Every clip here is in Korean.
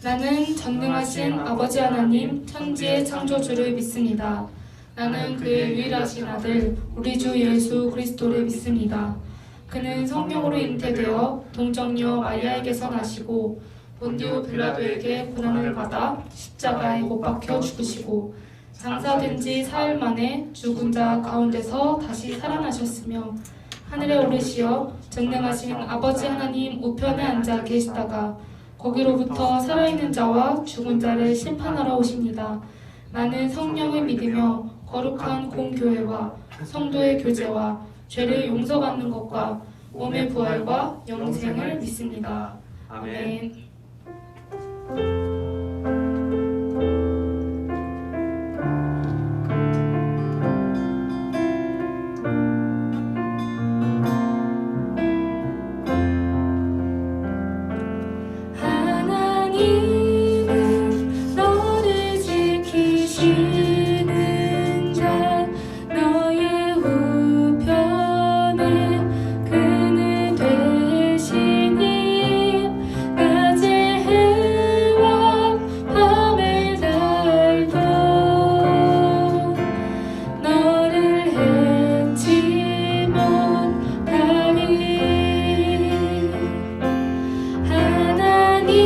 나는 전능하신 아버지 하나님 천지의 창조주를 믿습니다. 나는 그의 유일하신 아들 우리 주 예수 그리스도를 믿습니다. 그는 성령으로 잉태되어 동정녀 마리아에게서 나시고 본디오 빌라도에게 고난을 받아 십자가에 못 박혀 죽으시고 장사된 지 사흘 만에 죽은 자 가운데서 다시 살아나셨으며 하늘에 오르시어 전능하신 아버지 하나님 우편에 앉아 계시다가 거기로부터 살아있는 자와 죽은 자를 심판하러 오십니다. 나는 성령을 믿으며 거룩한 공교회와 성도의 교제와 죄를 용서받는 것과 몸의 부활과 영생을 믿습니다. 아멘. 하나님은 너를 지키시는 자 너의 우편에 그는 되시니 낮의 해와 밤의 달도 너를 해치 못하리. 하나님은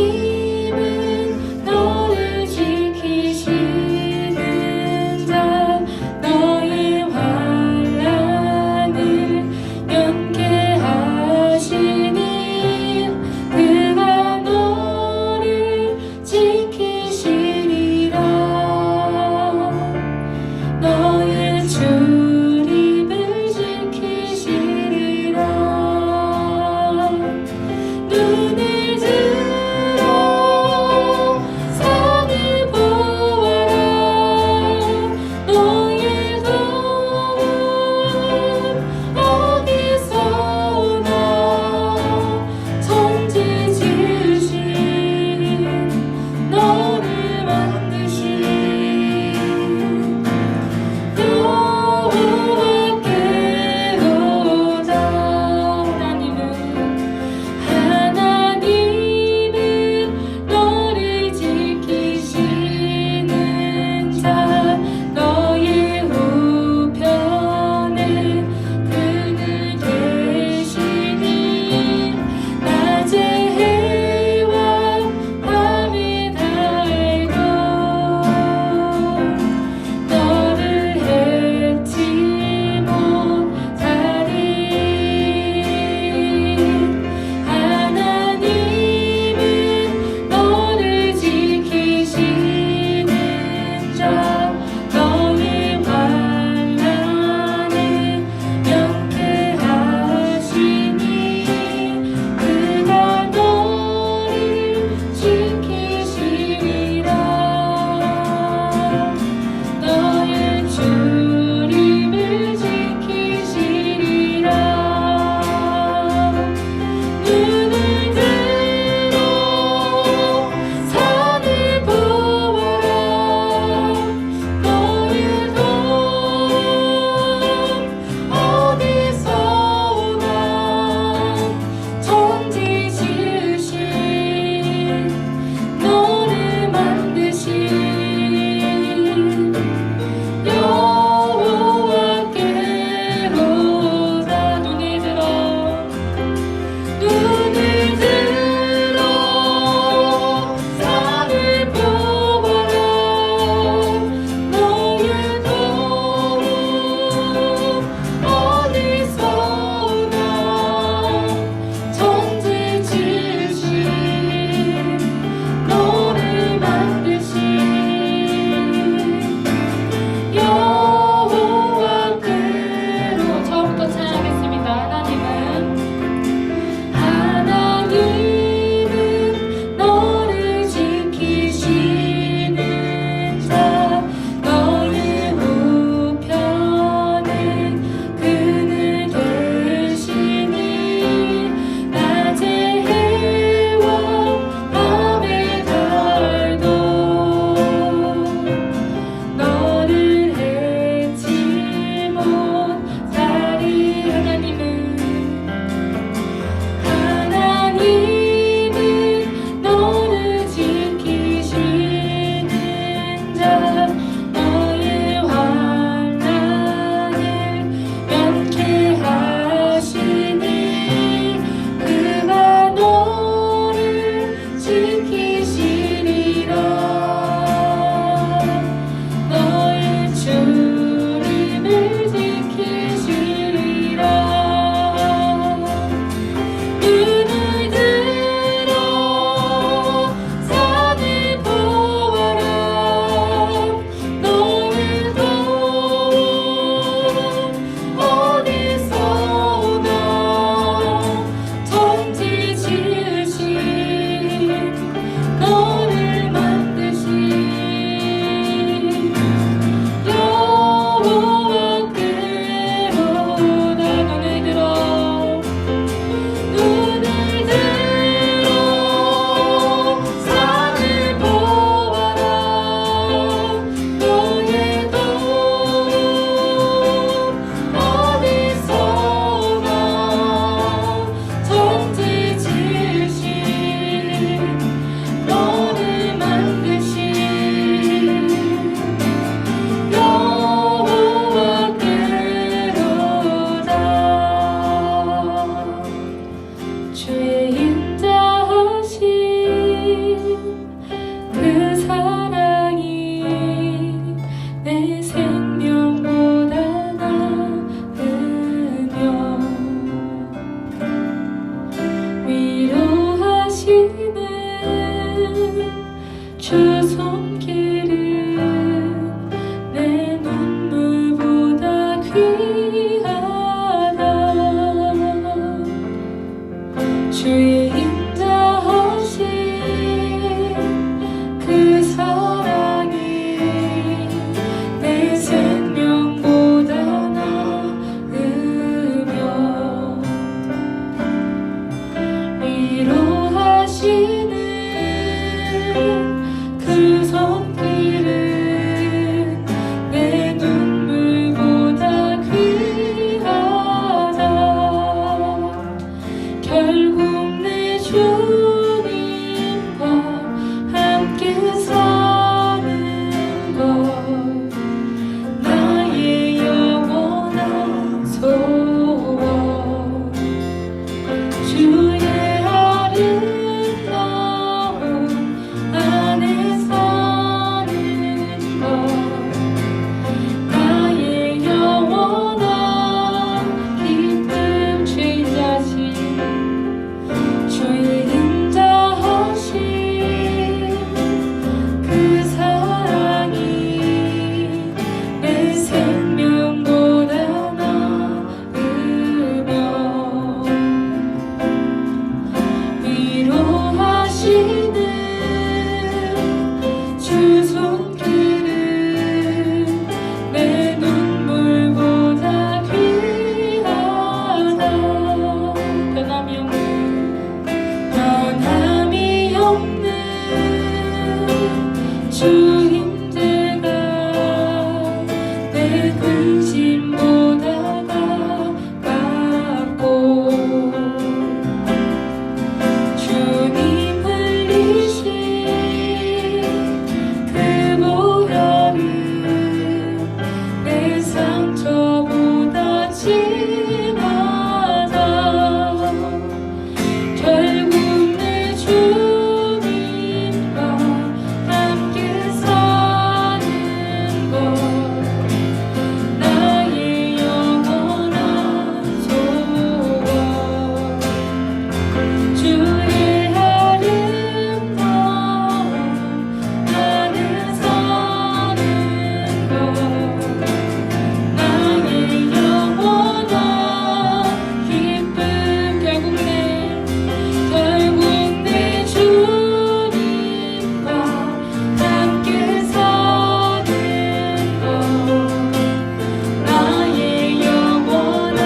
주 손길은 내 눈물보다 귀하다. 주의 인자하신 그 사랑이 내 생명보다 나으며 위로하시는 그 손길은 내 눈물보다 귀하다. 결국 내 주님과 함께 사는 것 나의 영원한 소원. 주의 아름다움 안에 사는 것 나의 영원한 기쁨. 주의 인자하신 그 사랑이 내 생명보다 나으며 위로하시는 주 손길은 내 눈물보다 귀하다. 변함이 없는 주 임재가 내 근심보다 가깝고 주님 흘리신 그 보혈은 내 상처보다 진하다. 결국 내 주님과 함께 사는 것 나의 영원한 소원. 주의 아름다움 안에 사는 것 나의 영원한 기쁨. 결국 내 주님과 함께 사는 것 나의 영원한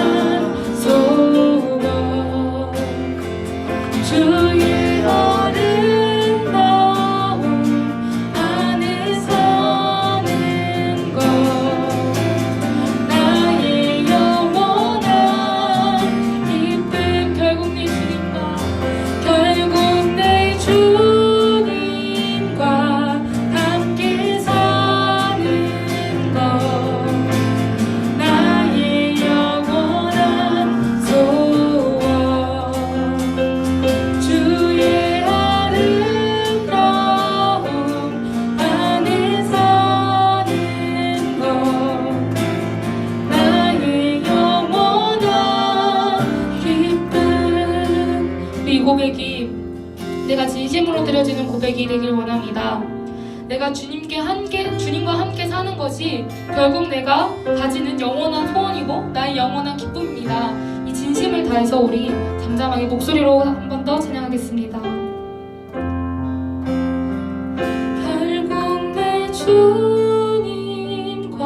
소원. 주의 아름다움 안에 사는 것 나의 영원한 기쁨. 결국 내 주님과 함께 사는 것 나의 영원한 소원. 주의 아름다움 안에 사는 것 나의 영원한 기쁨. 이 고백이 내가 진심으로 드려지는 고백이 되길 원합니다. 내가 주님과 함께 사는 것이 결국 내가 가지는 영원한 소원이고 나의 영원한 기쁨입니다. 이 진심을 다해서 우리 잠잠하게 목소리로 한 번 더 찬양하겠습니다. 결국 내 주님과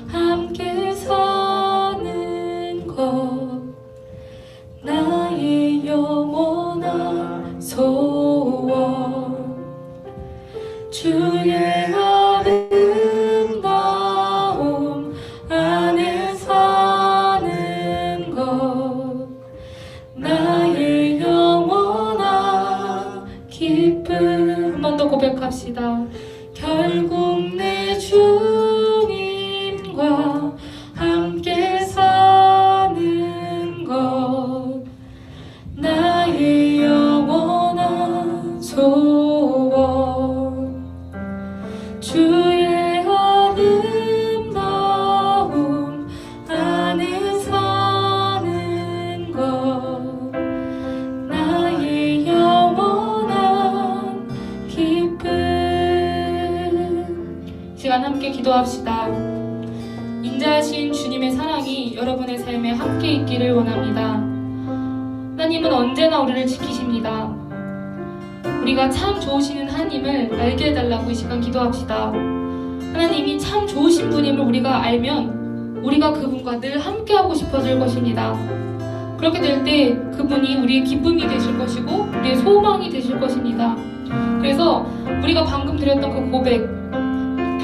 함께 사는 것 나의 영원한 소원. 주의 아름다움 안에 사는 것 나의 영원한 기쁨. 한 번 더 고백합시다. 결국 내 주님과 함께 사는 것 나의 영원한 소원. 주의 아름다움 안에 사는 것 나의 영원한 기쁨. 시간 함께 기도합시다. 인자하신 주님의 사랑이 여러분의 삶에 함께 있기를 원합니다. 하나님은 언제나 우리를 지키십니다. 우리가 참 좋으시는 하나님을 알게 해달라고 이 시간 기도합시다. 하나님이 참 좋으신 분임을 우리가 알면 우리가 그분과 늘 함께하고 싶어질 것입니다. 그렇게 될 때 그분이 우리의 기쁨이 되실 것이고 우리의 소망이 되실 것입니다. 그래서 우리가 방금 드렸던 그 고백,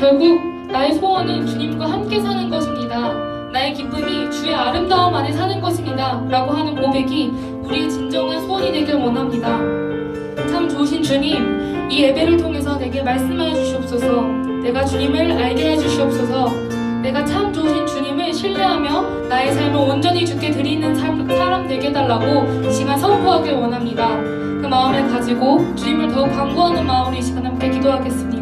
결국 나의 소원은 주님과 함께 사는 것입니다. 나의 기쁨이 주의 아름다움 안에 사는 것입니다. 라고 하는 고백이 우리의 진정한 소원이 되길 원합니다. 참 좋으신 주님, 이 예배를 통해서 내게 말씀하여 주시옵소서. 내가 주님을 알게 해주시옵소서. 내가 참 좋으신 주님을 신뢰하며 나의 삶을 온전히 주께 드리는 사람 되게 해달라고 이 시간 선포하길 원합니다. 그 마음을 가지고 주님을 더욱 간구하는 마음으로 이 시간 함께 기도하겠습니다.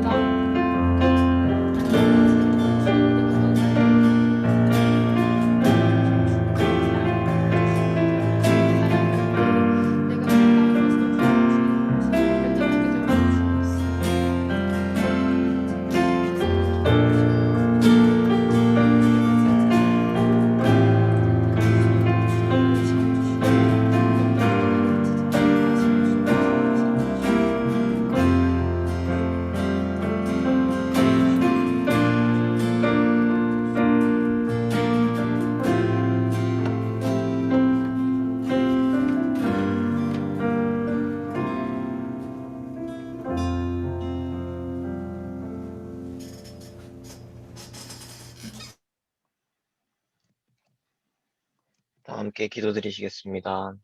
다 함께 기도드리시겠습니다.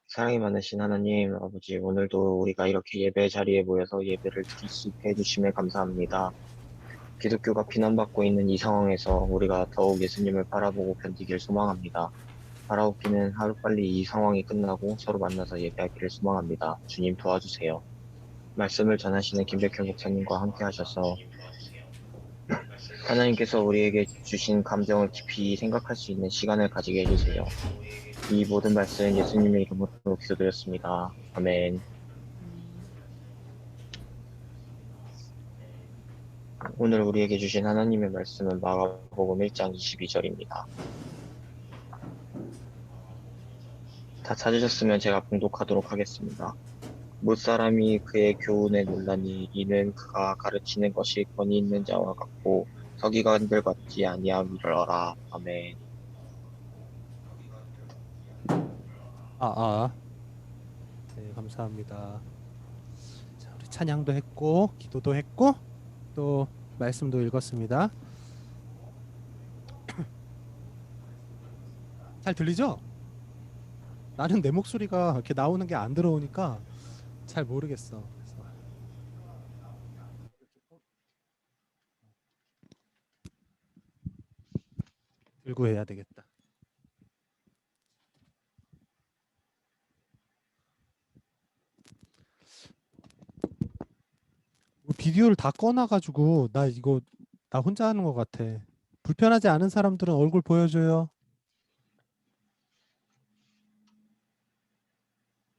사랑이 많으신 하나님 아버지, 오늘도 우리가 이렇게 예배 자리에 모여서 예배를 드릴 수 있게 해주심에 감사합니다. 기독교가 비난받고 있는 이 상황에서 우리가 더욱 예수님을 바라보고 견디길 소망합니다. 바라옵기는 하루빨리 이 상황이 끝나고 서로 만나서 예배하기를 소망합니다. 주님 도와주세요. 말씀을 전하시는 김백현 목사님과 함께 하셔서 하나님께서 우리에게 주신 감정을 깊이 생각할 수 있는 시간을 가지게 해주세요. 이 모든 말씀 예수님의 이름으로 기도드렸습니다. 아멘. 오늘 우리에게 주신 하나님의 말씀은 마가복음 1장 22절입니다. 다 찾으셨으면 제가 봉독하도록 하겠습니다. 못사람이 그의 교훈에 놀라니 이는 그가 가르치는 것이 권위 있는 자와 같고 서기관들 같지 아니함이러라. 아멘. 네, 감사합니다. 자, 우리 찬양도 했고 기도도 했고 또 말씀도 읽었습니다. 잘 들리죠? 나는 내 목소리가 이렇게 나오는 게 안 들어오니까 잘 모르겠어. 그래서 들고 해야 되겠다. 비디오를 다 꺼놔가지고 나 혼자 하는 것 같아. 불편하지 않은 사람들은 얼굴 보여줘요.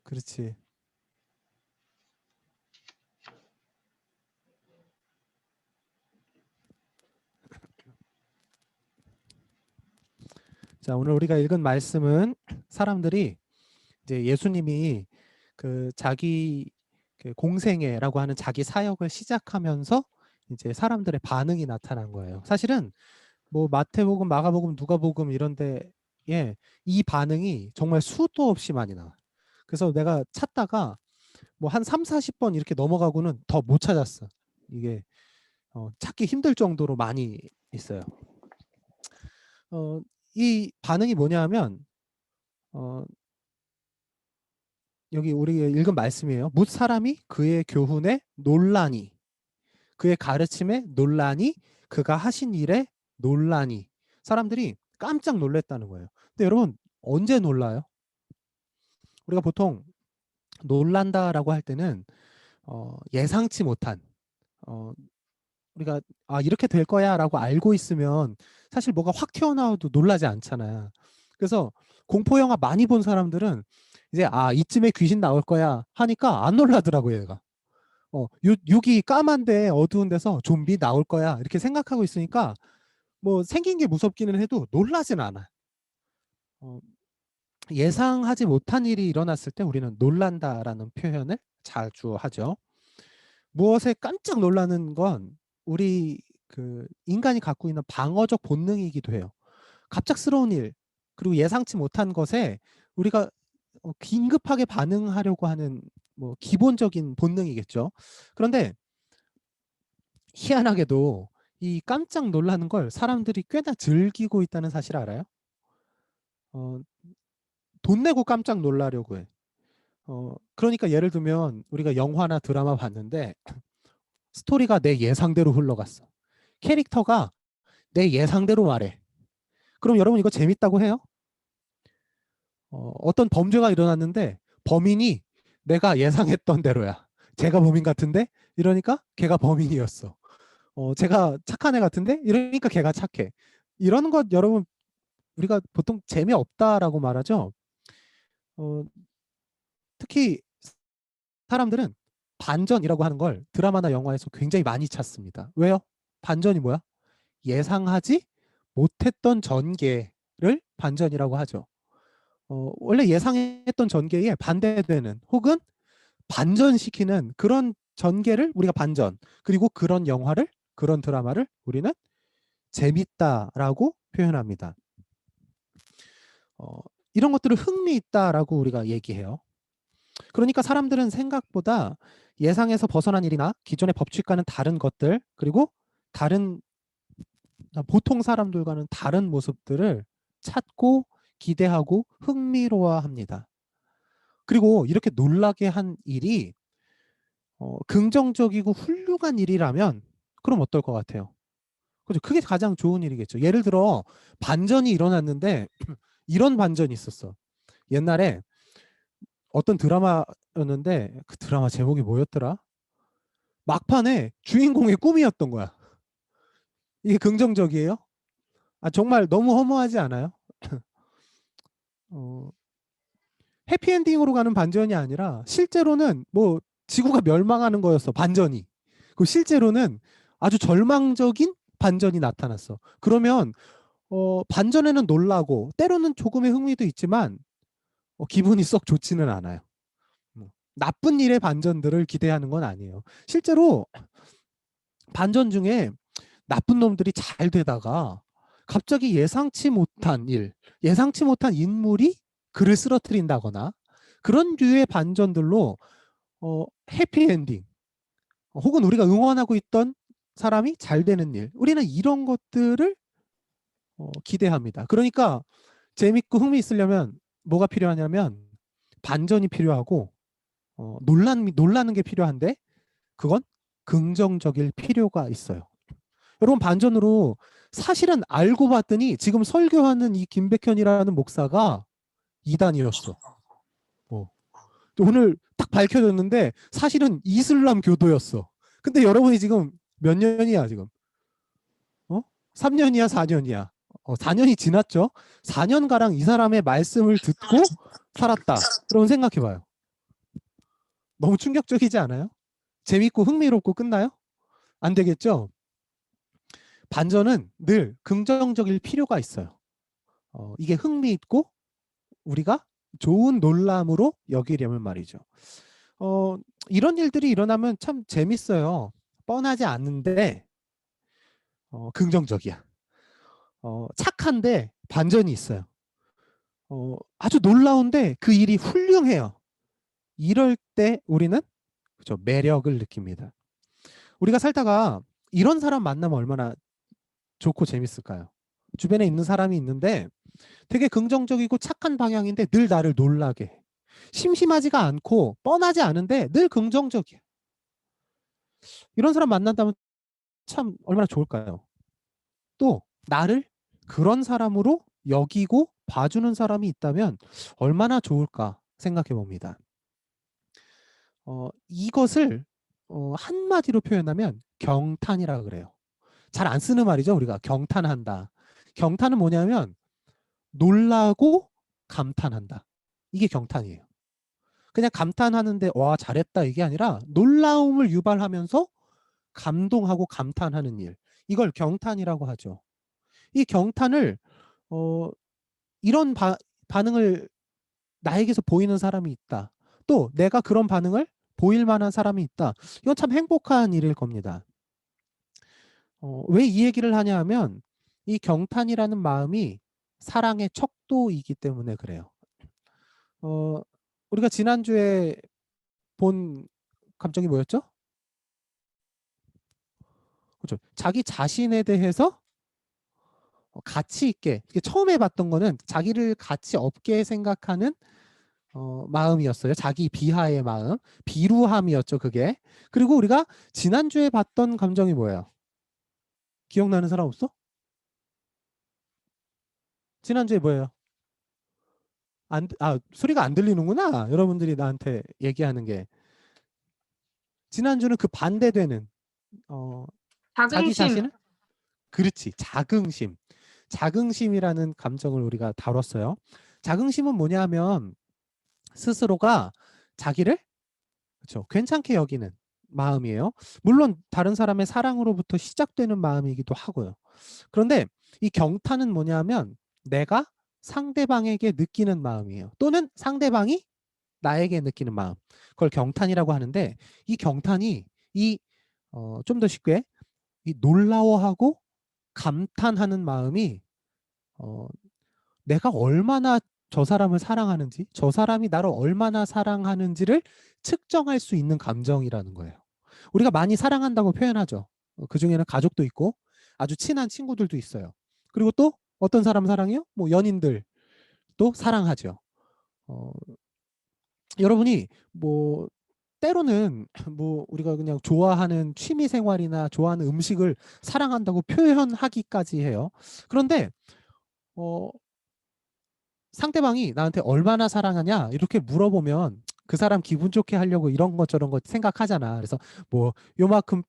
그렇지. 자, 오늘 우리가 읽은 말씀은 사람들이 이제 예수님이 그 자기 공생애라고 하는 자기 사역을 시작하면서 이제 사람들의 반응이 나타난 거예요. 사실은 뭐 마태복음, 마가복음, 누가복음 이런 데에 이 반응이 정말 수도 없이 많이 나와요. 그래서 내가 찾다가 뭐 한 3, 40번 이렇게 넘어가고는 더 못 찾았어. 이게 찾기 힘들 정도로 많이 있어요. 이 반응이 뭐냐면 여기 우리가 읽은 말씀이에요. 뭇 사람이 그의 교훈에 논란이, 그의 가르침에 논란이, 그가 하신 일에 논란이. 사람들이 깜짝 놀랐다는 거예요. 근데 여러분 언제 놀라요? 우리가 보통 놀란다라고 할 때는 예상치 못한 우리가 이렇게 될 거야 라고 알고 있으면 사실 뭐가 확 튀어나와도 놀라지 않잖아요. 그래서 공포영화 많이 본 사람들은 이제 이쯤에 귀신 나올 거야 하니까 안 놀라더라고요. 얘가 육이 까만데 어두운 데서 좀비 나올 거야 이렇게 생각하고 있으니까 뭐 생긴 게 무섭기는 해도 놀라진 않아. 어, 예상하지 못한 일이 일어났을 때 우리는 놀란다라는 표현을 자주 하죠. 무엇에 깜짝 놀라는 건 우리 그 인간이 갖고 있는 방어적 본능이기도 해요. 갑작스러운 일 그리고 예상치 못한 것에 우리가 긴급하게 반응하려고 하는 뭐 기본적인 본능이겠죠. 그런데 희한하게도 이 깜짝 놀라는 걸 사람들이 꽤나 즐기고 있다는 사실 알아요? 어, 돈 내고 깜짝 놀라려고 해. 그러니까 예를 들면 우리가 영화나 드라마 봤는데 스토리가 내 예상대로 흘러갔어. 캐릭터가 내 예상대로 말해. 그럼 여러분 이거 재밌다고 해요? 어떤 범죄가 일어났는데 범인이 내가 예상했던 대로야. 제가 범인 같은데? 이러니까 걔가 범인이었어. 제가 착한 애 같은데? 이러니까 걔가 착해. 이런 것 여러분 우리가 보통 재미없다라고 말하죠. 특히 사람들은 반전이라고 하는 걸 드라마나 영화에서 굉장히 많이 찾습니다. 왜요? 반전이 뭐야? 예상하지 못했던 전개를 반전이라고 하죠. 원래 예상했던 전개에 반대되는 혹은 반전시키는 그런 전개를 우리가 반전, 그리고 그런 영화를, 그런 드라마를 우리는 재밌다라고 표현합니다. 이런 것들을 흥미있다라고 우리가 얘기해요. 그러니까 사람들은 생각보다 예상에서 벗어난 일이나 기존의 법칙과는 다른 것들, 그리고 다른 보통 사람들과는 다른 모습들을 찾고 기대하고 흥미로워합니다. 그리고 이렇게 놀라게 한 일이 긍정적이고 훌륭한 일이라면 그럼 어떨 것 같아요? 그죠? 그게 가장 좋은 일이겠죠. 예를 들어 반전이 일어났는데 이런 반전이 있었어. 옛날에 어떤 드라마였는데 그 드라마 제목이 뭐였더라? 막판에 주인공의 꿈이었던 거야. 이게 긍정적이에요? 정말 너무 허무하지 않아요? 어, 해피엔딩으로 가는 반전이 아니라 실제로는 뭐 지구가 멸망하는 거였어. 반전이. 그 실제로는 아주 절망적인 반전이 나타났어. 그러면 반전에는 놀라고 때로는 조금의 흥미도 있지만 기분이 썩 좋지는 않아요. 나쁜 일의 반전들을 기대하는 건 아니에요. 실제로 반전 중에 나쁜 놈들이 잘 되다가 갑자기 예상치 못한 일, 예상치 못한 인물이 그를 쓰러뜨린다거나 그런 류의 반전들로 해피엔딩 혹은 우리가 응원하고 있던 사람이 잘 되는 일, 우리는 이런 것들을 기대합니다. 그러니까 재밌고 흥미있으려면 뭐가 필요하냐면 반전이 필요하고 놀라는 게 필요한데 그건 긍정적일 필요가 있어요. 여러분 반전으로 사실은 알고 봤더니 지금 설교하는 이 김백현이라는 목사가 이단이었어. 또 오늘 딱 밝혀졌는데 사실은 이슬람 교도였어. 근데 여러분이 지금 몇 년이야 지금? 3년이야 4년이야? 4년이 지났죠? 4년가량 이 사람의 말씀을 듣고 살았다. 여러분 생각해봐요. 너무 충격적이지 않아요? 재밌고 흥미롭고 끝나요? 안 되겠죠? 반전은 늘 긍정적일 필요가 있어요. 이게 흥미있고 우리가 좋은 놀람으로 여기려면 말이죠. 이런 일들이 일어나면 참 재밌어요. 뻔하지 않은데 긍정적이야. 착한데 반전이 있어요. 아주 놀라운데 그 일이 훌륭해요. 이럴 때 우리는 그렇죠, 매력을 느낍니다. 우리가 살다가 이런 사람 만나면 얼마나 좋고 재밌을까요? 주변에 있는 사람이 있는데 되게 긍정적이고 착한 방향인데 늘 나를 놀라게 해. 심심하지가 않고 뻔하지 않은데 늘 긍정적이야. 이런 사람 만난다면 참 얼마나 좋을까요? 또 나를 그런 사람으로 여기고 봐주는 사람이 있다면 얼마나 좋을까 생각해 봅니다. 이것을 한마디로 표현하면 경탄이라 그래요. 잘 안 쓰는 말이죠. 우리가 경탄한다. 경탄은 뭐냐면 놀라고 감탄한다. 이게 경탄이에요. 그냥 감탄하는데 와 잘했다 이게 아니라 놀라움을 유발하면서 감동하고 감탄하는 일. 이걸 경탄이라고 하죠. 이 경탄을 이런 반응을 나에게서 보이는 사람이 있다. 또 내가 그런 반응을 보일 만한 사람이 있다. 이건 참 행복한 일일 겁니다. 왜 이 얘기를 하냐 하면 이 경탄이라는 마음이 사랑의 척도이기 때문에 그래요. 우리가 지난주에 본 감정이 뭐였죠? 그렇죠. 자기 자신에 대해서 가치 있게, 처음에 봤던 거는 자기를 가치 없게 생각하는 마음이었어요. 자기 비하의 마음, 비루함이었죠, 그게. 그리고 우리가 지난주에 봤던 감정이 뭐예요? 기억나는 사람 없어? 지난주에 뭐예요? 소리가 안 들리는구나. 여러분들이 나한테 얘기하는 게. 지난주는 그 반대되는 자기 자긍심. 자신을 그렇지. 자긍심. 자긍심이라는 감정을 우리가 다뤘어요. 자긍심은 뭐냐면 스스로가 자기를 그렇죠. 괜찮게 여기는 마음이에요. 물론 다른 사람의 사랑으로부터 시작되는 마음이기도 하고요. 그런데 이 경탄은 뭐냐면 내가 상대방에게 느끼는 마음이에요. 또는 상대방이 나에게 느끼는 마음. 그걸 경탄이라고 하는데 이 경탄이 좀 더 쉽게 이 놀라워하고 감탄하는 마음이 내가 얼마나 저 사람을 사랑하는지, 저 사람이 나를 얼마나 사랑하는지를 측정할 수 있는 감정이라는 거예요. 우리가 많이 사랑한다고 표현하죠. 그 중에는 가족도 있고 아주 친한 친구들도 있어요. 그리고 또 어떤 사람 사랑해요? 뭐 연인들도 사랑하죠. 여러분이 뭐 때로는 뭐 우리가 그냥 좋아하는 취미 생활이나 좋아하는 음식을 사랑한다고 표현하기까지 해요. 그런데 상대방이 나한테 얼마나 사랑하냐 이렇게 물어보면 그 사람 기분 좋게 하려고 이런 것 저런 것 생각하잖아. 그래서 뭐 요만큼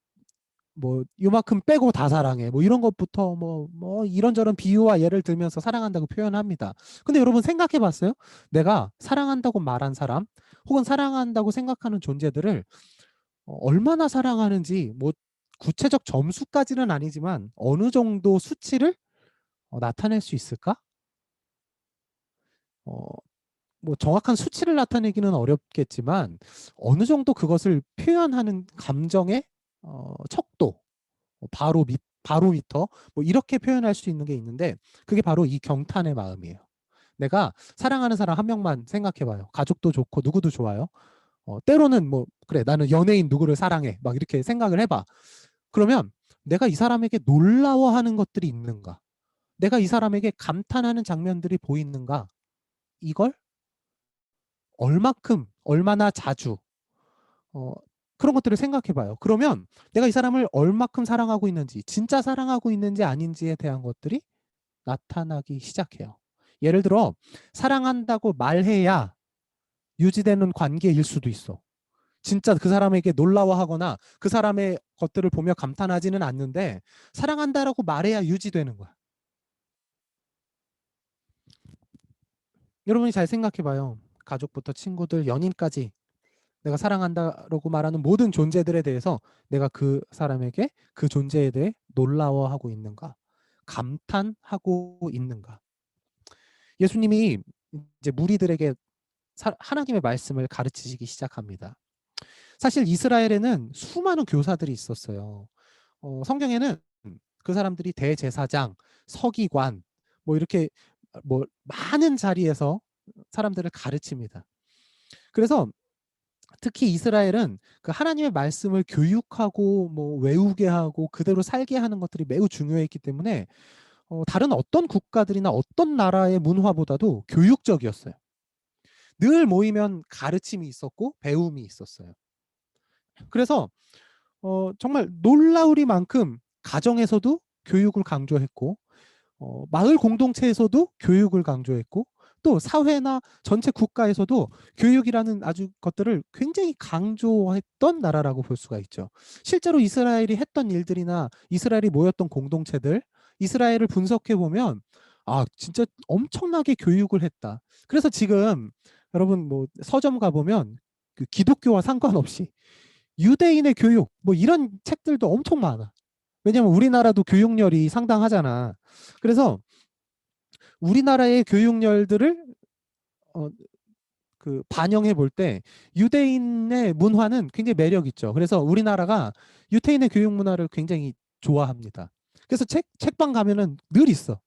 빼고 다 사랑해. 뭐 이런 것부터 뭐 이런저런 비유와 예를 들면서 사랑한다고 표현합니다. 근데 여러분 생각해 봤어요? 내가 사랑한다고 말한 사람 혹은 사랑한다고 생각하는 존재들을 얼마나 사랑하는지 뭐 구체적 점수까지는 아니지만 어느 정도 수치를 나타낼 수 있을까? 뭐 정확한 수치를 나타내기는 어렵겠지만 어느 정도 그것을 표현하는 감정의 척도, 바로미터 뭐 이렇게 표현할 수 있는 게 있는데 그게 바로 이 경탄의 마음이에요. 내가 사랑하는 사람 한 명만 생각해봐요. 가족도 좋고 누구도 좋아요. 때로는 뭐 그래 나는 연예인 누구를 사랑해 막 이렇게 생각을 해봐. 그러면 내가 이 사람에게 놀라워하는 것들이 있는가? 내가 이 사람에게 감탄하는 장면들이 보이는가? 이걸 얼마나 자주 그런 것들을 생각해 봐요. 그러면 내가 이 사람을 얼마큼 사랑하고 있는지, 진짜 사랑하고 있는지 아닌지에 대한 것들이 나타나기 시작해요. 예를 들어 사랑한다고 말해야 유지되는 관계일 수도 있어. 진짜 그 사람에게 놀라워하거나 그 사람의 것들을 보며 감탄하지는 않는데 사랑한다라고 말해야 유지되는 거야. 여러분이 잘 생각해 봐요. 가족부터 친구들, 연인까지 내가 사랑한다라고 말하는 모든 존재들에 대해서 내가 그 사람에게 그 존재에 대해 놀라워하고 있는가? 감탄하고 있는가? 예수님이 이제 무리들에게 하나님의 말씀을 가르치시기 시작합니다. 사실 이스라엘에는 수많은 교사들이 있었어요. 성경에는 그 사람들이 대제사장, 서기관 뭐 이렇게 뭐 많은 자리에서 사람들을 가르칩니다. 그래서 특히 이스라엘은 그 하나님의 말씀을 교육하고 뭐 외우게 하고 그대로 살게 하는 것들이 매우 중요했기 때문에 다른 어떤 국가들이나 어떤 나라의 문화보다도 교육적이었어요. 늘 모이면 가르침이 있었고 배움이 있었어요. 그래서 정말 놀라우리만큼 가정에서도 교육을 강조했고 마을 공동체에서도 교육을 강조했고 또 사회나 전체 국가에서도 교육이라는 아주 것들을 굉장히 강조했던 나라라고 볼 수가 있죠. 실제로 이스라엘이 했던 일들이나 이스라엘이 모였던 공동체들, 이스라엘을 분석해 보면 진짜 엄청나게 교육을 했다. 그래서 지금 여러분 뭐 서점 가보면 그 기독교와 상관없이 유대인의 교육 뭐 이런 책들도 엄청 많아. 왜냐면 우리나라도 교육열이 상당하잖아. 그래서 우리나라의 교육열들을 어, 그 반영해 볼 때 유대인의 문화는 굉장히 매력 있죠. 그래서 우리나라가 유대인의 교육 문화를 굉장히 좋아합니다. 그래서 책방 가면은 늘 있어.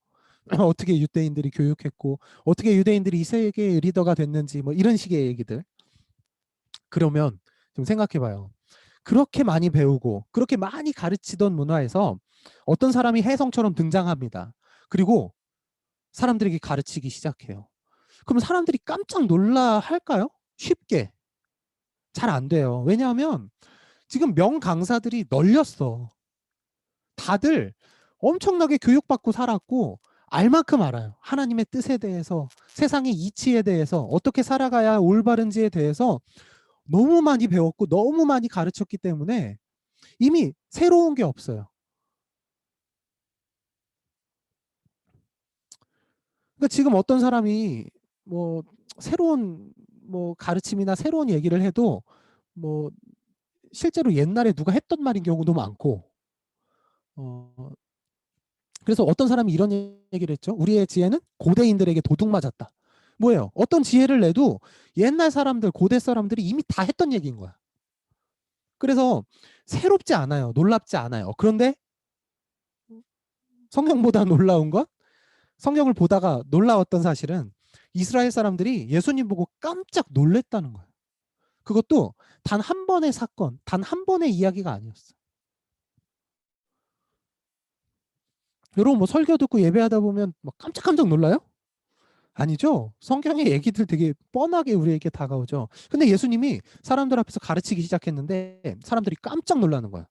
어떻게 유대인들이 교육했고 어떻게 유대인들이 이 세계의 리더가 됐는지 뭐 이런 식의 얘기들. 그러면 좀 생각해 봐요. 그렇게 많이 배우고 그렇게 많이 가르치던 문화에서 어떤 사람이 혜성처럼 등장합니다. 그리고 사람들에게 가르치기 시작해요. 그럼 사람들이 깜짝 놀라 할까요? 쉽게. 잘 안 돼요. 왜냐하면 지금 명강사들이 널렸어. 다들 엄청나게 교육받고 살았고 알 만큼 알아요. 하나님의 뜻에 대해서, 세상의 이치에 대해서, 어떻게 살아가야 올바른지에 대해서 너무 많이 배웠고 너무 많이 가르쳤기 때문에 이미 새로운 게 없어요. 그러니까 지금 어떤 사람이 뭐 새로운 뭐 가르침이나 새로운 얘기를 해도 뭐 실제로 옛날에 누가 했던 말인 경우도 많고 그래서 어떤 사람이 이런 얘기를 했죠. 우리의 지혜는 고대인들에게 도둑 맞았다. 뭐예요? 어떤 지혜를 내도 옛날 사람들, 고대 사람들이 이미 다 했던 얘기인 거야. 그래서 새롭지 않아요. 놀랍지 않아요. 그런데 성경보다 놀라운 건 성경을 보다가 놀라웠던 사실은 이스라엘 사람들이 예수님 보고 깜짝 놀랬다는 거예요. 그것도 단 한 번의 사건, 단 한 번의 이야기가 아니었어요. 여러분 뭐 설교 듣고 예배하다 보면 막 깜짝깜짝 놀라요? 아니죠. 성경의 얘기들 되게 뻔하게 우리에게 다가오죠. 근데 예수님이 사람들 앞에서 가르치기 시작했는데 사람들이 깜짝 놀라는 거야.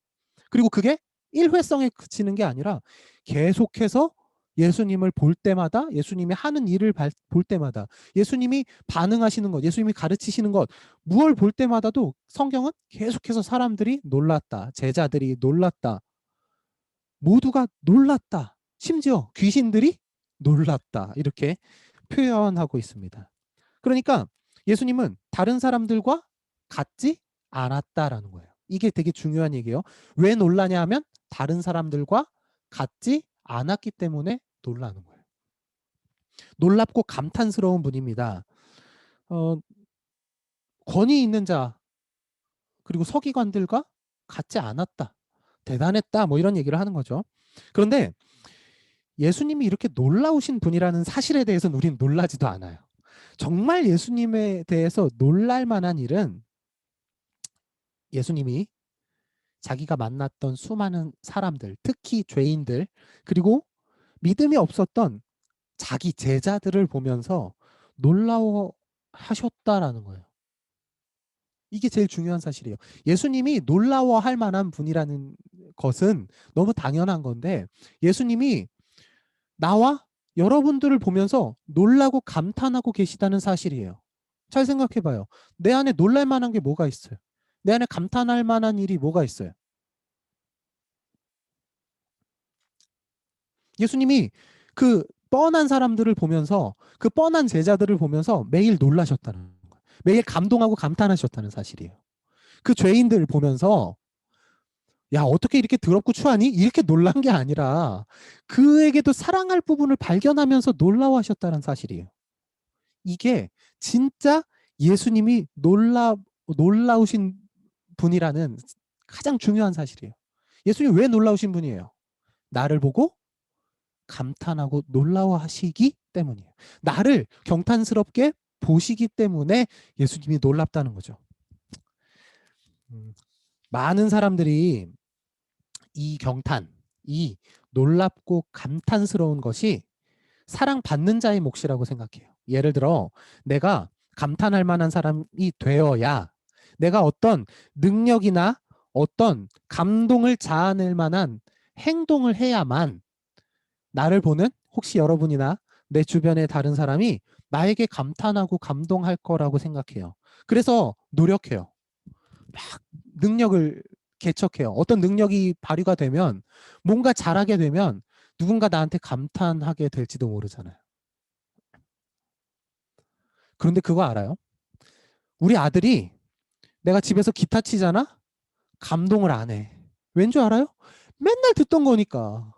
그리고 그게 일회성에 그치는 게 아니라 계속해서 예수님을 볼 때마다 예수님이 하는 일을 볼 때마다 예수님이 반응하시는 것, 예수님이 가르치시는 것 무엇을 볼 때마다도 성경은 계속해서 사람들이 놀랐다. 제자들이 놀랐다. 모두가 놀랐다. 심지어 귀신들이 놀랐다. 이렇게 표현하고 있습니다. 그러니까 예수님은 다른 사람들과 같지 않았다라는 거예요. 이게 되게 중요한 얘기예요. 왜 놀라냐 하면 다른 사람들과 같지 않았기 때문에 놀라는 거예요. 놀랍고 감탄스러운 분입니다. 권위 있는 자 그리고 서기관들과 같지 않았다. 대단했다. 뭐 이런 얘기를 하는 거죠. 그런데 예수님이 이렇게 놀라우신 분이라는 사실에 대해서는 우리는 놀라지도 않아요. 정말 예수님에 대해서 놀랄 만한 일은 예수님이 자기가 만났던 수많은 사람들, 특히 죄인들, 그리고 믿음이 없었던 자기 제자들을 보면서 놀라워하셨다라는 거예요. 이게 제일 중요한 사실이에요. 예수님이 놀라워할 만한 분이라는 것은 너무 당연한 건데 예수님이 나와 여러분들을 보면서 놀라고 감탄하고 계시다는 사실이에요. 잘 생각해 봐요. 내 안에 놀랄 만한 게 뭐가 있어요? 내 안에 감탄할 만한 일이 뭐가 있어요? 예수님이 그 뻔한 사람들을 보면서 그 뻔한 제자들을 보면서 매일 놀라셨다는 거예요. 매일 감동하고 감탄하셨다는 사실이에요. 그 죄인들 보면서 야 어떻게 이렇게 더럽고 추하니? 이렇게 놀란 게 아니라 그에게도 사랑할 부분을 발견하면서 놀라워하셨다는 사실이에요. 이게 진짜 예수님이 놀라우신 분이라는 가장 중요한 사실이에요. 예수님 왜 놀라우신 분이에요? 나를 보고 감탄하고 놀라워하시기 때문이에요. 나를 경탄스럽게 보시기 때문에 예수님이 놀랍다는 거죠. 많은 사람들이 이 경탄, 이 놀랍고 감탄스러운 것이 사랑받는 자의 몫이라고 생각해요. 예를 들어 내가 감탄할 만한 사람이 되어야 내가 어떤 능력이나 어떤 감동을 자아낼 만한 행동을 해야만 나를 보는 혹시 여러분이나 내 주변의 다른 사람이 나에게 감탄하고 감동할 거라고 생각해요. 그래서 노력해요. 막 능력을 개척해요. 어떤 능력이 발휘가 되면 뭔가 잘하게 되면 누군가 나한테 감탄하게 될지도 모르잖아요. 그런데 그거 알아요? 우리 아들이 내가 집에서 기타 치잖아? 감동을 안 해. 왠 줄 알아요? 맨날 듣던 거니까.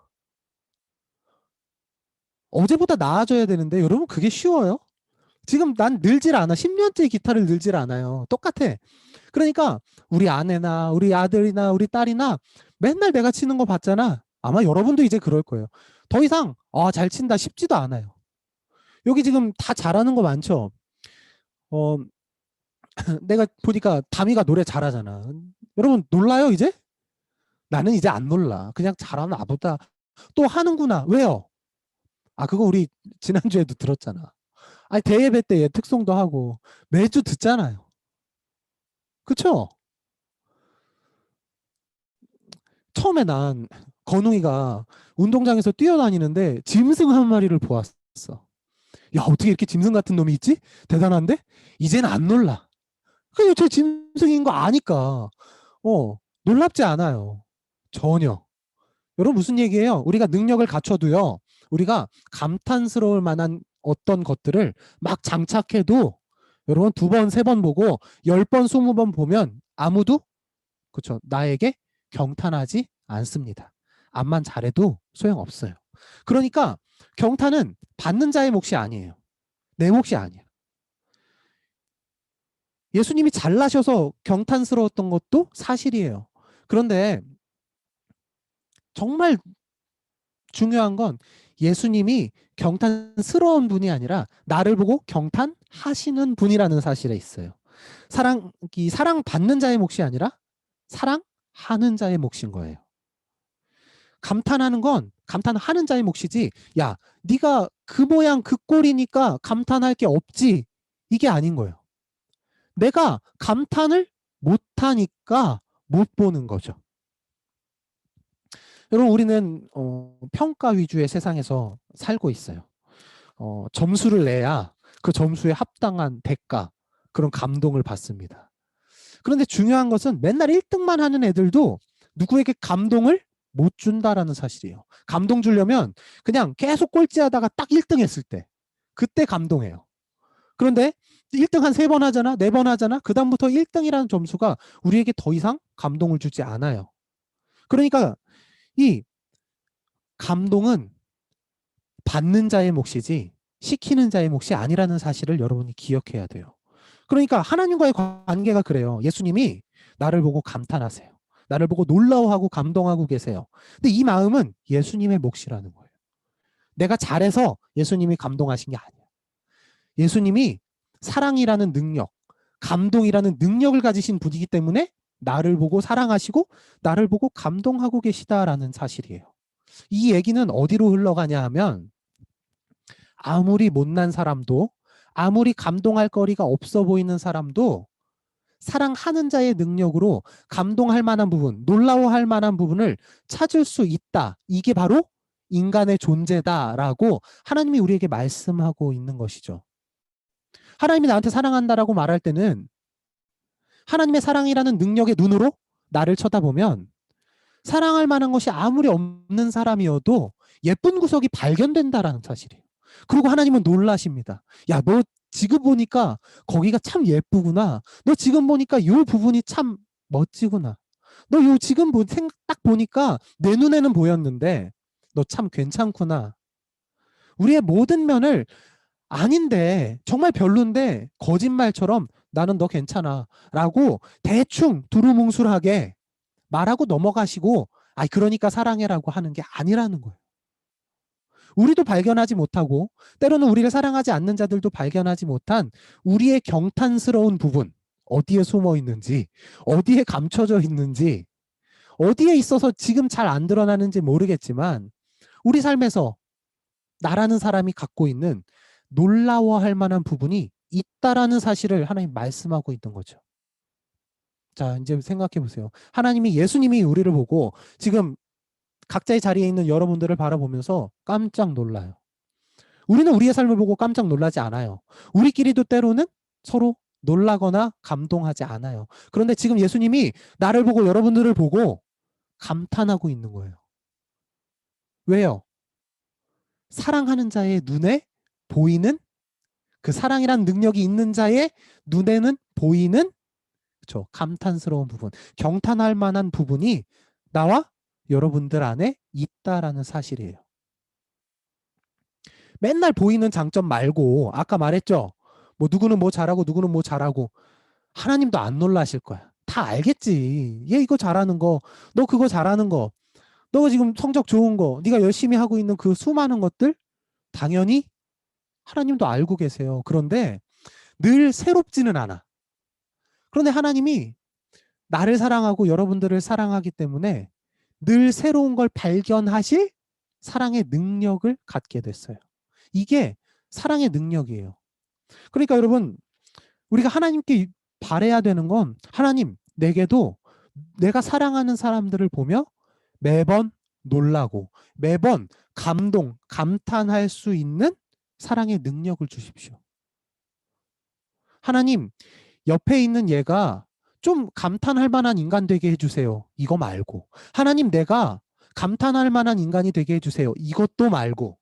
어제보다 나아져야 되는데 여러분 그게 쉬워요? 지금 난 늘질 않아. 10년째 기타를 늘질 않아요. 똑같아. 그러니까 우리 아내나 우리 아들이나 우리 딸이나 맨날 내가 치는 거 봤잖아. 아마 여러분도 이제 그럴 거예요. 더 이상 잘 친다 싶지도 않아요. 여기 지금 다 잘하는 거 많죠? 어, 내가 보니까 다미가 노래 잘하잖아. 여러분 놀라요 이제? 나는 이제 안 놀라. 그냥 잘하나 보다. 또 하는구나. 왜요? 그거 우리 지난주에도 들었잖아. 아니 대예배 때 얘 특송도 하고 매주 듣잖아요. 그쵸? 처음에 난 건웅이가 운동장에서 뛰어다니는데 짐승 한 마리를 보았어. 야, 어떻게 이렇게 짐승 같은 놈이 있지? 대단한데? 이제는 안 놀라. 그냥 저 짐승인 거 아니까. 놀랍지 않아요. 전혀. 여러분 무슨 얘기예요? 우리가 능력을 갖춰도요. 우리가 감탄스러울 만한 어떤 것들을 막 장착해도 여러분 2번, 3번 보고 10번, 20번 보면 아무도 그렇죠. 나에게 경탄하지 않습니다. 암만 잘해도 소용없어요. 그러니까 경탄은 받는 자의 몫이 아니에요. 내 몫이 아니야. 예수님이 잘나셔서 경탄스러웠던 것도 사실이에요. 그런데 정말 중요한 건 예수님이 경탄스러운 분이 아니라 나를 보고 경탄하시는 분이라는 사실에 있어요. 사랑받는 자의 몫이 아니라 사랑하는 자의 몫인 거예요. 감탄하는 건 감탄하는 자의 몫이지 야 네가 그 모양 그 꼴이니까 감탄할 게 없지 이게 아닌 거예요. 내가 감탄을 못하니까 못 보는 거죠. 여러분 우리는 평가 위주의 세상에서 살고 있어요. 점수를 내야 그 점수에 합당한 대가 그런 감동을 받습니다. 그런데 중요한 것은 맨날 1등만 하는 애들도 누구에게 감동을 못 준다라는 사실이에요. 감동 주려면 그냥 계속 꼴찌하다가 딱 1등 했을 때 그때 감동해요. 그런데 1등 한 3번 하잖아, 4번 하잖아. 그 다음부터 1등이라는 점수가 우리에게 더 이상 감동을 주지 않아요. 그러니까 이 감동은 받는 자의 몫이지 시키는 자의 몫이 아니라는 사실을 여러분이 기억해야 돼요. 그러니까 하나님과의 관계가 그래요. 예수님이 나를 보고 감탄하세요. 나를 보고 놀라워하고 감동하고 계세요. 근데 이 마음은 예수님의 몫이라는 거예요. 내가 잘해서 예수님이 감동하신 게 아니야. 예수님이 사랑이라는 능력, 감동이라는 능력을 가지신 분이기 때문에 나를 보고 사랑하시고 나를 보고 감동하고 계시다라는 사실이에요. 이 얘기는 어디로 흘러가냐 하면 아무리 못난 사람도 아무리 감동할 거리가 없어 보이는 사람도 사랑하는 자의 능력으로 감동할 만한 부분, 놀라워할 만한 부분을 찾을 수 있다. 이게 바로 인간의 존재다라고 하나님이 우리에게 말씀하고 있는 것이죠. 하나님이 나한테 사랑한다라고 말할 때는 하나님의 사랑이라는 능력의 눈으로 나를 쳐다보면 사랑할 만한 것이 아무리 없는 사람이어도 예쁜 구석이 발견된다라는 사실이에요. 그리고 하나님은 놀라십니다. 야, 너 지금 보니까 거기가 참 예쁘구나. 너 지금 보니까 이 부분이 참 멋지구나. 너 요 지금 딱 보니까 내 눈에는 보였는데 너 참 괜찮구나. 우리의 모든 면을 아닌데 정말 별론데 거짓말처럼 나는 너 괜찮아 라고 대충 두루뭉술하게 말하고 넘어가시고 그러니까 사랑해라고 하는 게 아니라는 거예요. 우리도 발견하지 못하고 때로는 우리를 사랑하지 않는 자들도 발견하지 못한 우리의 경탄스러운 부분 어디에 숨어 있는지 어디에 감춰져 있는지 어디에 있어서 지금 잘 안 드러나는지 모르겠지만 우리 삶에서 나라는 사람이 갖고 있는 놀라워할 만한 부분이 있다라는 사실을 하나님 말씀하고 있는 거죠. 자, 이제 생각해 보세요. 예수님이 우리를 보고 지금 각자의 자리에 있는 여러분들을 바라보면서 깜짝 놀라요. 우리는 우리의 삶을 보고 깜짝 놀라지 않아요. 우리끼리도 때로는 서로 놀라거나 감동하지 않아요. 그런데 지금 예수님이 나를 보고 여러분들을 보고 감탄하고 있는 거예요. 왜요? 사랑하는 자의 눈에 보이는 그 사랑이란 능력이 있는 자의 눈에는 보이는 그렇죠. 감탄스러운 부분, 경탄할 만한 부분이 나와 여러분들 안에 있다라는 사실이에요. 맨날 보이는 장점 말고 아까 말했죠. 뭐 누구는 뭐 잘하고 누구는 뭐 잘하고 하나님도 안 놀라실 거야. 다 알겠지. 얘 이거 잘하는 거, 너 그거 잘하는 거, 너 지금 성적 좋은 거, 네가 열심히 하고 있는 그 수많은 것들 당연히 하나님도 알고 계세요. 그런데 늘 새롭지는 않아. 그런데 하나님이 나를 사랑하고 여러분들을 사랑하기 때문에 늘 새로운 걸 발견하실 사랑의 능력을 갖게 됐어요. 이게 사랑의 능력이에요. 그러니까 여러분, 우리가 하나님께 바라야 되는 건 하나님, 내게도 내가 사랑하는 사람들을 보며 매번 놀라고 매번 감동, 감탄할 수 있는 사랑의 능력을 주십시오. 하나님, 옆에 있는 얘가 좀 감탄할 만한 인간 되게 해주세요. 이거 말고. 하나님, 내가 감탄할 만한 인간이 되게 해주세요. 이것도 말고.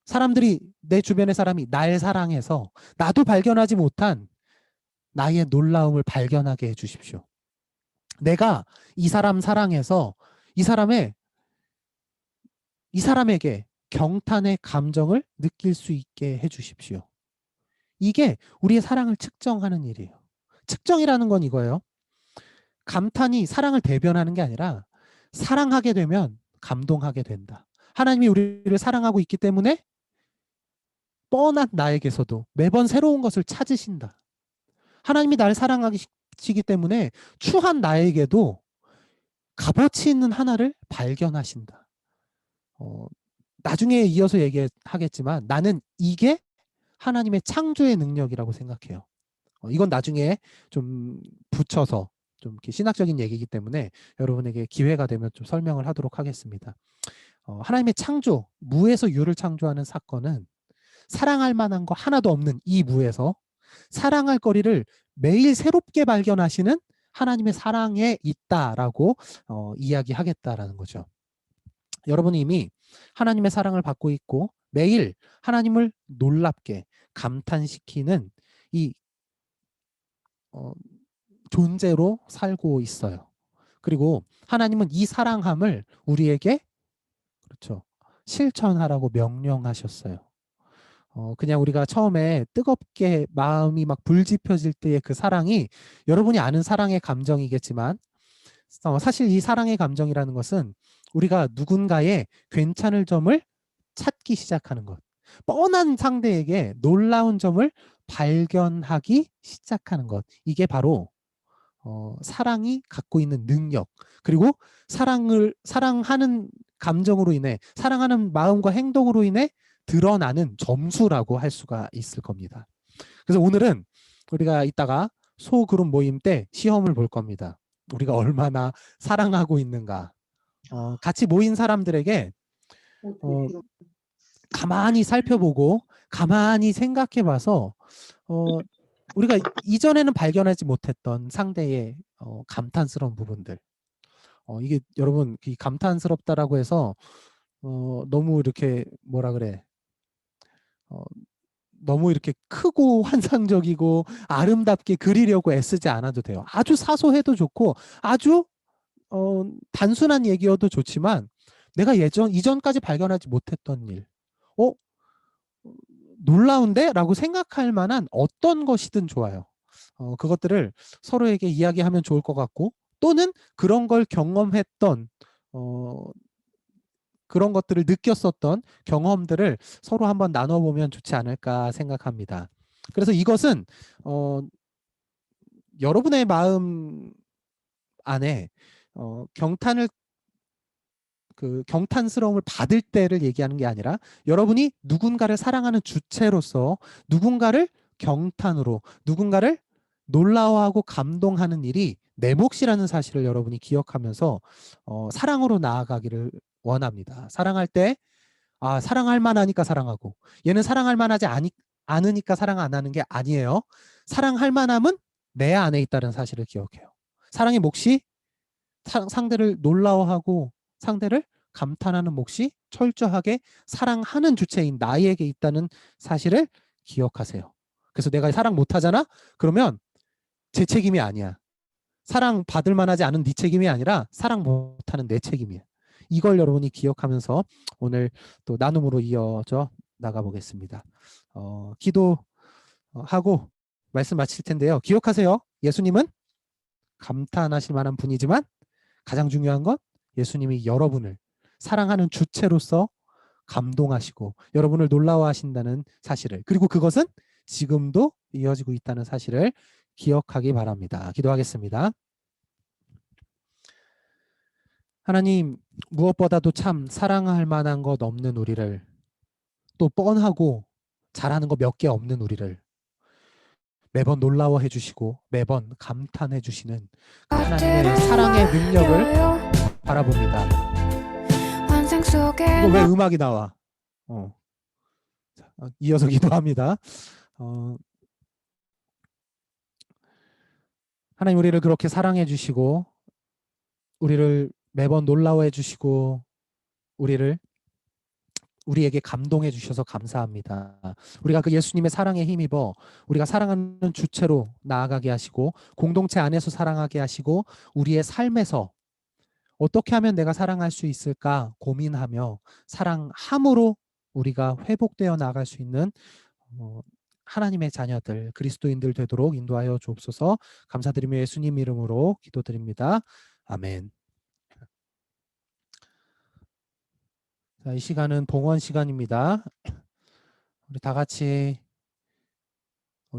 사람들이, 내 주변의 사람이 날 사랑해서 나도 발견하지 못한 나의 놀라움을 발견하게 해주십시오. 내가 이 사람 사랑해서 이 사람에게 경탄의 감정을 느낄 수 있게 해주십시오. 이게 우리의 사랑을 측정하는 일이에요. 측정이라는 건 이거예요. 감탄이 사랑을 대변하는 게 아니라 사랑하게 되면 감동하게 된다. 하나님이 우리를 사랑하고 있기 때문에 뻔한 나에게서도 매번 새로운 것을 찾으신다. 하나님이 나를 사랑하시기 때문에 추한 나에게도 값어치 있는 하나를 발견하신다. 나중에 이어서 얘기하겠지만 나는 이게 하나님의 창조의 능력이라고 생각해요. 이건 나중에 좀 붙여서 좀 이렇게 신학적인 얘기이기 때문에 여러분에게 기회가 되면 좀 설명을 하도록 하겠습니다. 하나님의 창조, 무에서 유를 창조하는 사건은 사랑할 만한 거 하나도 없는 이 무에서 사랑할 거리를 매일 새롭게 발견하시는 하나님의 사랑에 있다라고 이야기하겠다라는 거죠. 여러분이 이미 하나님의 사랑을 받고 있고 매일 하나님을 놀랍게 감탄시키는 이 존재로 살고 있어요. 그리고 하나님은 이 사랑함을 우리에게 그렇죠. 실천하라고 명령하셨어요. 그냥 우리가 처음에 뜨겁게 마음이 막 불지펴질 때의 그 사랑이 여러분이 아는 사랑의 감정이겠지만 사실 이 사랑의 감정이라는 것은 우리가 누군가의 괜찮을 점을 찾기 시작하는 것. 뻔한 상대에게 놀라운 점을 발견하기 시작하는 것. 이게 바로 사랑이 갖고 있는 능력, 그리고 사랑하는 감정으로 인해, 사랑하는 마음과 행동으로 인해 드러나는 점수라고 할 수가 있을 겁니다. 그래서 오늘은 우리가 이따가 소그룹 모임 때 시험을 볼 겁니다. 우리가 얼마나 사랑하고 있는가. 같이 모인 사람들에게 가만히 살펴보고 가만히 생각해 봐서 우리가 이전에는 발견하지 못했던 상대의 감탄스러운 부분들. 이게 여러분 이 감탄스럽다라고 해서 너무 이렇게 뭐라 그래 너무 이렇게 크고 환상적이고 아름답게 그리려고 애쓰지 않아도 돼요. 아주 사소해도 좋고 아주 단순한 얘기여도 좋지만 내가 이전까지 발견하지 못했던 일, 놀라운데? 라고 생각할 만한 어떤 것이든 좋아요. 그것들을 서로에게 이야기하면 좋을 것 같고 또는 그런 걸 경험했던 그런 것들을 느꼈었던 경험들을 서로 한번 나눠보면 좋지 않을까 생각합니다. 그래서 이것은 여러분의 마음 안에 경탄스러움을 받을 때를 얘기하는 게 아니라 여러분이 누군가를 사랑하는 주체로서 누군가를 경탄으로 누군가를 놀라워하고 감동하는 일이 내 몫이라는 사실을 여러분이 기억하면서 사랑으로 나아가기를 원합니다. 사랑할 때 사랑할 만하니까 사랑하고 얘는 사랑할 만하지 않으니까 사랑 안 하는 게 아니에요. 사랑할 만함은 내 안에 있다는 사실을 기억해요. 사랑의 몫이 상대를 놀라워하고 상대를 감탄하는 몫이 철저하게 사랑하는 주체인 나에게 있다는 사실을 기억하세요. 그래서 내가 사랑 못하잖아? 그러면 제 책임이 아니야. 사랑 받을 만하지 않은 네 책임이 아니라 사랑 못하는 내 책임이야. 이걸 여러분이 기억하면서 오늘 또 나눔으로 이어져 나가보겠습니다. 기도하고 말씀 마칠 텐데요. 기억하세요. 예수님은 감탄하실 만한 분이지만 가장 중요한 건 예수님이 여러분을 사랑하는 주체로서 감동하시고 여러분을 놀라워하신다는 사실을, 그리고 그것은 지금도 이어지고 있다는 사실을 기억하기 바랍니다. 기도하겠습니다. 하나님, 무엇보다도 참 사랑할 만한 것 없는 우리를, 또 뻔하고 잘하는 거 몇 개 없는 우리를 매번 놀라워해 주시고 매번 감탄해 주시는 그 하나님의 사랑의 능력을 바라봅니다. 이거 왜 음악이 나와? 자, 이어서 기도합니다. 하나님, 우리를 그렇게 사랑해 주시고 우리를 매번 놀라워해 주시고 우리에게 감동해 주셔서 감사합니다. 우리가 그 예수님의 사랑에 힘입어 우리가 사랑하는 주체로 나아가게 하시고 공동체 안에서 사랑하게 하시고 우리의 삶에서 어떻게 하면 내가 사랑할 수 있을까 고민하며 사랑함으로 우리가 회복되어 나아갈 수 있는 하나님의 자녀들, 그리스도인들 되도록 인도하여 주옵소서. 감사드리며 예수님 이름으로 기도드립니다. 아멘. 자, 이 시간은 봉헌 시간입니다. 우리 다 같이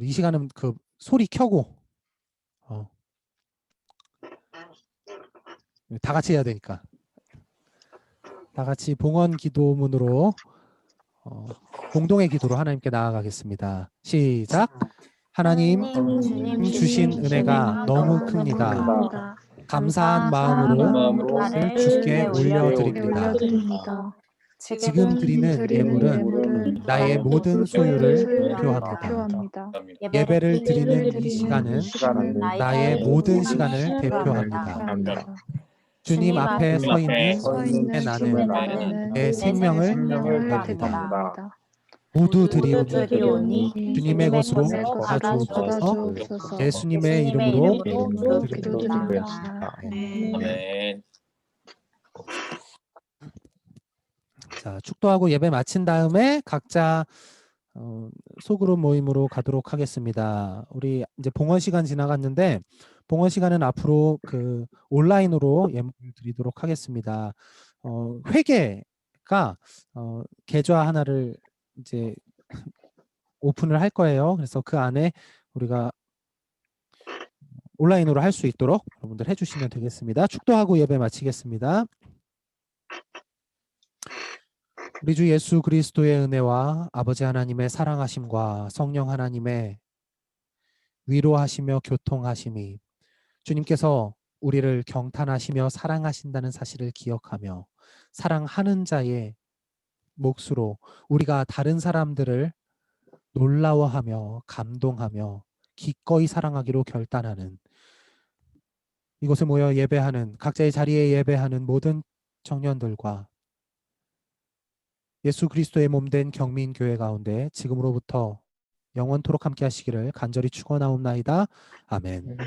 이 시간은 그 소리 켜고 다 같이 해야 되니까 다 같이 봉헌 기도문으로 공동의 기도로 하나님께 나아가겠습니다. 시작. 하나님 주신 은혜가 너무 큽니다. 감사한 마음으로 주께 올려드립니다. 지금 드리는 예물은 나의 모든 소유를 대표합니다. 예배를 드리는 이 시간은 나의 모든 시간을 대표합니다. 주님 앞에 서 있는 나는 내 생명을 드립니다. 모두 드리오니 주님의 것으로 받아주옵소서. 예수님의 이름으로 기도드립니다. 아멘. 자, 축도하고 예배 마친 다음에 각자 소그룹 모임으로 가도록 하겠습니다. 우리 이제 봉헌 시간 지나갔는데 봉헌 시간은 앞으로 그 온라인으로 예물을 드리도록 하겠습니다. 회계가 계좌 하나를 이제 오픈을 할 거예요. 그래서 그 안에 우리가 온라인으로 할 수 있도록 여러분들 해주시면 되겠습니다. 축도하고 예배 마치겠습니다. 우리 주 예수 그리스도의 은혜와 아버지 하나님의 사랑하심과 성령 하나님의 위로하시며 교통하심이 주님께서 우리를 경탄하시며 사랑하신다는 사실을 기억하며 사랑하는 자의 몫으로 우리가 다른 사람들을 놀라워하며 감동하며 기꺼이 사랑하기로 결단하는, 이곳에 모여 예배하는 각자의 자리에 예배하는 모든 청년들과 예수 그리스도의 몸된 경민교회 가운데 지금으로부터 영원토록 함께 하시기를 간절히 축원하옵나이다. 아멘.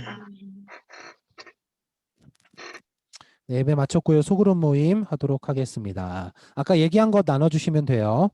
네, 예배 마쳤고요. 소그룹 모임 하도록 하겠습니다. 아까 얘기한 것 나눠주시면 돼요.